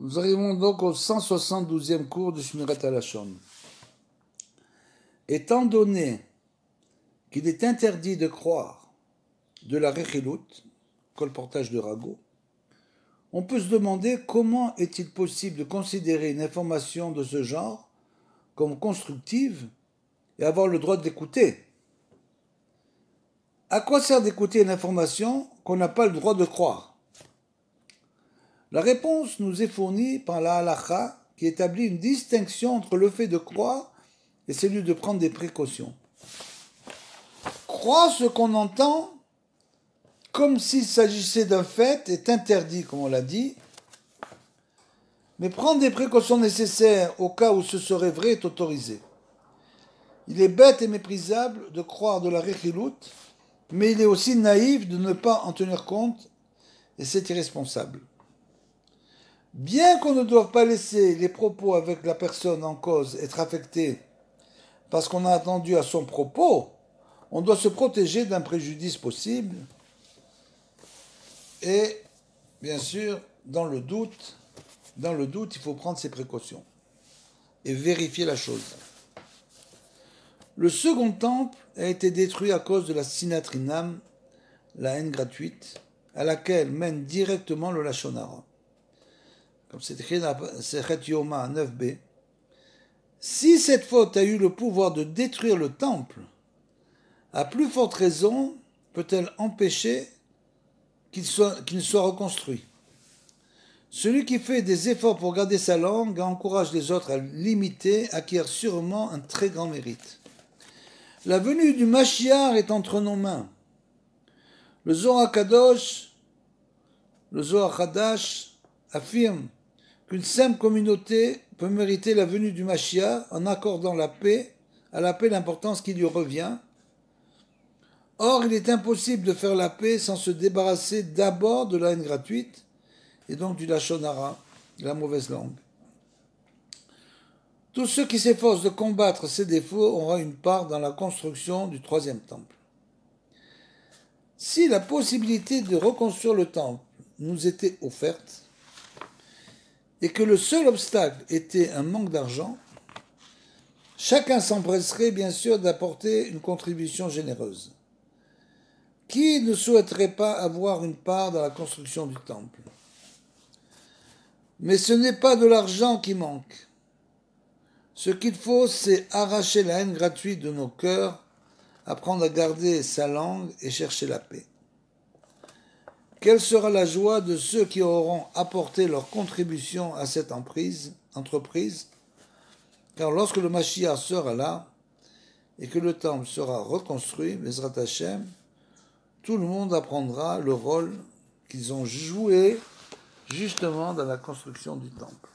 Nous arrivons donc au 172e cours de Shmirat HaLashon. Étant donné qu'il est interdit de croire de la rechilut, colportage de ragot, on peut se demander comment est-il possible de considérer une information de ce genre comme constructive et avoir le droit d'écouter. À quoi sert d'écouter une information qu'on n'a pas le droit de croire? La réponse nous est fournie par la halakha qui établit une distinction entre le fait de croire et celui de prendre des précautions. Croire ce qu'on entend comme s'il s'agissait d'un fait est interdit, comme on l'a dit, mais prendre des précautions nécessaires au cas où ce serait vrai est autorisé. Il est bête et méprisable de croire de la rechilut, mais il est aussi naïf de ne pas en tenir compte, et c'est irresponsable. Bien qu'on ne doive pas laisser les propos avec la personne en cause être affectés parce qu'on a attendu à son propos, on doit se protéger d'un préjudice possible. Et bien sûr, dans le doute, il faut prendre ses précautions et vérifier la chose. Le second temple a été détruit à cause de la sinatrinam, la haine gratuite, à laquelle mène directement le Lashon Hara. Comme c'est écrit dans Sechet Yoma 9b, si cette faute a eu le pouvoir de détruire le temple, à plus forte raison peut-elle empêcher qu'il ne soit reconstruit. Celui qui fait des efforts pour garder sa langue et encourage les autres à l'imiter acquiert sûrement un très grand mérite. La venue du Mashiach est entre nos mains. Le Zohar Hadash affirme qu'une simple communauté peut mériter la venue du Mashiach en accordant à la paix l'importance qui lui revient. Or, il est impossible de faire la paix sans se débarrasser d'abord de la haine gratuite et donc du Lashon Hara, la mauvaise langue. Tous ceux qui s'efforcent de combattre ces défauts auront une part dans la construction du troisième temple. Si la possibilité de reconstruire le temple nous était offerte, et que le seul obstacle était un manque d'argent, chacun s'empresserait bien sûr d'apporter une contribution généreuse. Qui ne souhaiterait pas avoir une part dans la construction du temple? Mais ce n'est pas de l'argent qui manque. Ce qu'il faut, c'est arracher la haine gratuite de nos cœurs, apprendre à garder sa langue et chercher la paix. Quelle sera la joie de ceux qui auront apporté leur contribution à cette entreprise, car lorsque le Mashiach sera là et que le temple sera reconstruit, Bezrat Hashem, tout le monde apprendra le rôle qu'ils ont joué justement dans la construction du temple.